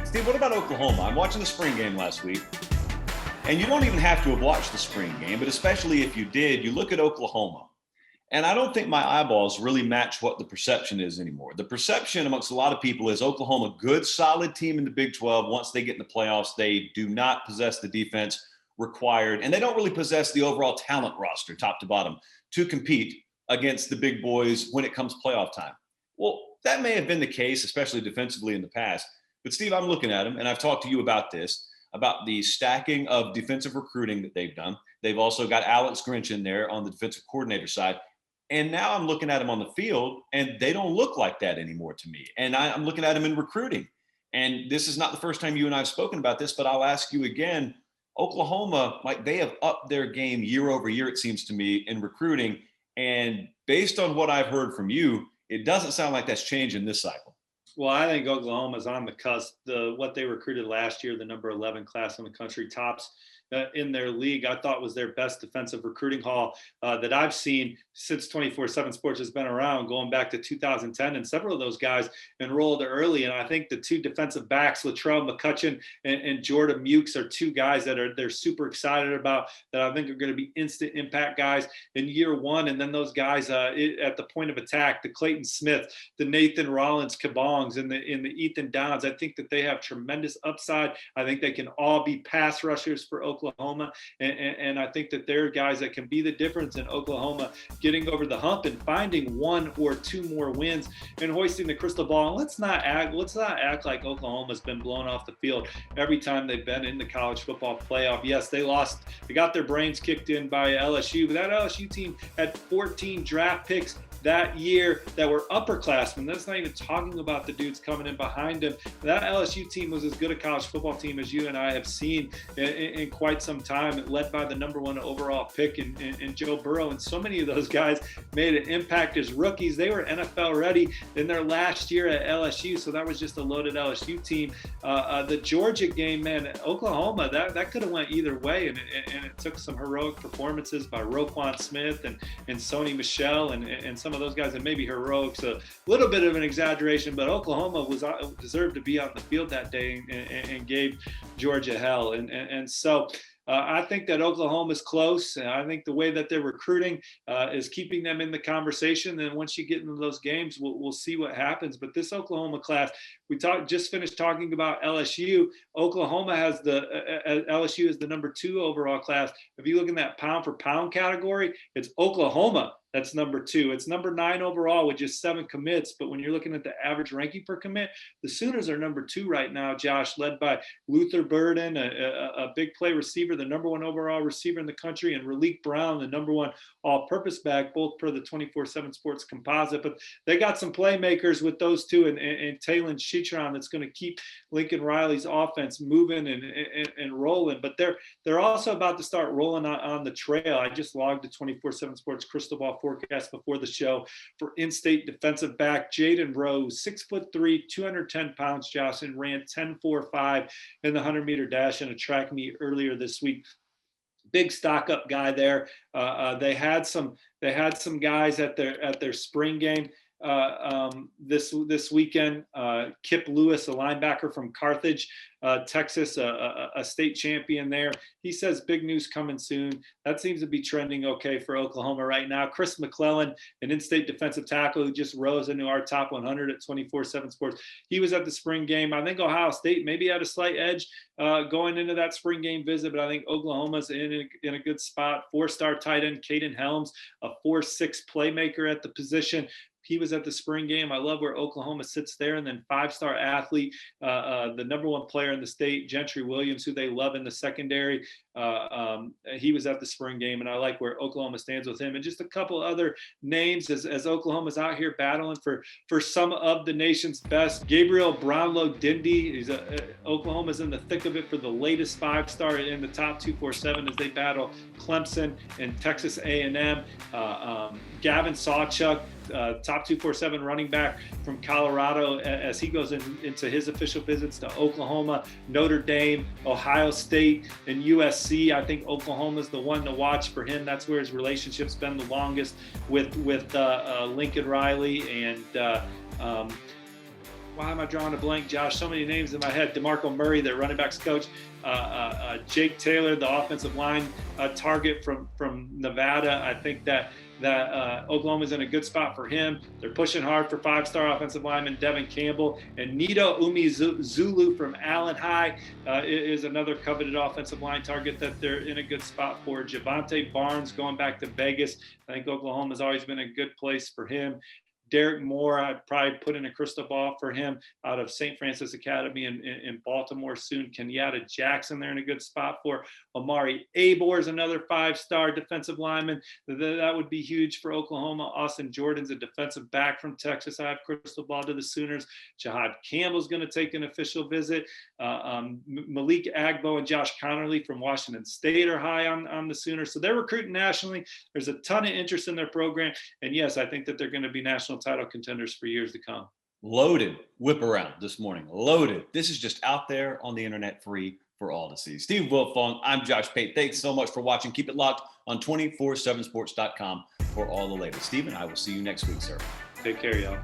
Steve, what about Oklahoma? I'm watching the spring game last week, and you don't even have to have watched the spring game, but especially if you did, you look at Oklahoma. And I don't think my eyeballs really match what the perception is anymore. The perception amongst a lot of people is Oklahoma, good, solid team in the Big 12. Once they get in the playoffs, they do not possess the defense required, and they don't really possess the overall talent roster, top to bottom, to compete against the big boys when it comes playoff time. Well, that may have been the case, especially defensively in the past. But Steve, I'm looking at them, and I've talked to you about this, about the stacking of defensive recruiting that they've done. They've also got Alex Grinch in there on the defensive coordinator side. And now I'm looking at them on the field, and they don't look like that anymore to me. And I'm looking at them in recruiting. And this is not the first time you and I have spoken about this, but I'll ask you again. Oklahoma, like, they have upped their game year over year, it seems to me, in recruiting. And based on what I've heard from you, it doesn't sound like that's changing this cycle. Well, I think Oklahoma's on the cusp. What they recruited last year, the number 11 class in the country, tops in their league, I thought was their best defensive recruiting haul that I've seen since 24/7 Sports has been around, going back to 2010. And several of those guys enrolled early. And I think the two defensive backs, Latrell McCutcheon and Jordan Mukes, are two guys that they're super excited about, that I think are going to be instant impact guys in year one. And then those guys at the point of attack, the Clayton Smith, the Nathan Rollins Kabongs, and the Ethan Downs, I think that they have tremendous upside. I think they can all be pass rushers for Oklahoma. And I think that they're guys that can be the difference in Oklahoma getting over the hump and finding one or two more wins and hoisting the crystal ball. And let's not act like Oklahoma's been blown off the field every time they've been in the college football playoff. Yes, they got their brains kicked in by LSU, but that LSU team had 14 draft picks that year that were upperclassmen. That's not even talking about the dudes coming in behind them. That LSU team was as good a college football team as you and I have seen in quite some time, led by the number one overall pick in Joe Burrow. And so many of those guys made an impact as rookies. They were NFL ready in their last year at LSU, so that was just a loaded LSU team. The Georgia game, man, Oklahoma, that could have went either way, and it took some heroic performances by Roquan Smith and Sony Michel and some of those guys, and maybe heroics a little bit of an exaggeration, but Oklahoma deserved to be on the field that day and gave Georgia hell. And so I think that Oklahoma is close. And I think the way that they're recruiting is keeping them in the conversation. And once you get into those games, we'll see what happens. But this Oklahoma class, just finished talking about LSU. Oklahoma has LSU is the number 2 overall class. If you look in that pound for pound category, it's Oklahoma that's number 2. It's number 9 overall with just 7 commits. But when you're looking at the average ranking per commit, the Sooners are number 2 right now, Josh, led by Luther Burden, a big play receiver, the number 1 overall receiver in the country, and Raleek Brown, the number 1 all-purpose back, both per the 24/7 Sports composite. But they got some playmakers with those two, and Talon Shitron that's going to keep Lincoln Riley's offense moving and rolling. But they're also about to start rolling on the trail. I just logged the 24/7 Sports crystal ball forecast before the show for in-state defensive back Jaden Rose, 6'3", 210 pounds, Josh, and ran 10.45 in the 100-meter dash in a track meet earlier this week. Big stock up guy there. They had some guys at their spring game this weekend. Kip Lewis, a linebacker from Carthage, Texas, a state champion there. He says big news coming soon. That seems to be trending okay for Oklahoma right now. Chris McClellan, an in-state defensive tackle who just rose into our top 100 at 24/7 Sports. He was at the spring game. I think Ohio State maybe had a slight edge going into that spring game visit, but I think Oklahoma's in a good spot. 4-star tight end Caden Helms, a 4'6" playmaker at the position. He was at the spring game. I love where Oklahoma sits there. And then 5-star athlete, the number 1 player in the state, Gentry Williams, who they love in the secondary. He was at the spring game, and I like where Oklahoma stands with him. And just a couple other names as Oklahoma's out here battling for some of the nation's best. Gabriel Brownlow Dindy, Oklahoma's in the thick of it for the latest 5-star in the top 247 as they battle Clemson and Texas A&M. Gavin Sawchuk, top 247 running back from Colorado, as he goes into his official visits to Oklahoma, Notre Dame, Ohio State, and USC. I think Oklahoma's the one to watch for him. That's where his relationship's been the longest with Lincoln Riley. And why am I drawing a blank, Josh? So many names in my head. DeMarco Murray, their running backs coach. Jake Taylor, the offensive line target from Nevada. I think that Oklahoma's in a good spot for him. They're pushing hard for 5-star offensive lineman Devin Campbell. And Nito Zulu from Allen High is another coveted offensive line target that they're in a good spot for. Javante Barnes going back to Vegas. I think Oklahoma's always been a good place for him. Derek Moore, I'd probably put in a crystal ball for him out of St. Francis Academy in Baltimore soon. Kenyatta Jackson, they're in a good spot for. Amari Abor is another 5-star defensive lineman. That would be huge for Oklahoma. Austin Jordan's a defensive back from Texas. I have crystal ball to the Sooners. Jahad Campbell's going to take an official visit. Malik Agbo and Josh Connerly from Washington State are high on the Sooners. So they're recruiting nationally. There's a ton of interest in their program. And yes, I think that they're going to be national title contenders for years to come. Loaded Whiparound this morning. Loaded. This is just out there on the internet, free for all to see. Steve Wiltfong, I'm Josh Pate. Thanks so much for watching. Keep it locked on 247sports.com for all the latest. Stephen, I will see you next week, sir. Take care, y'all.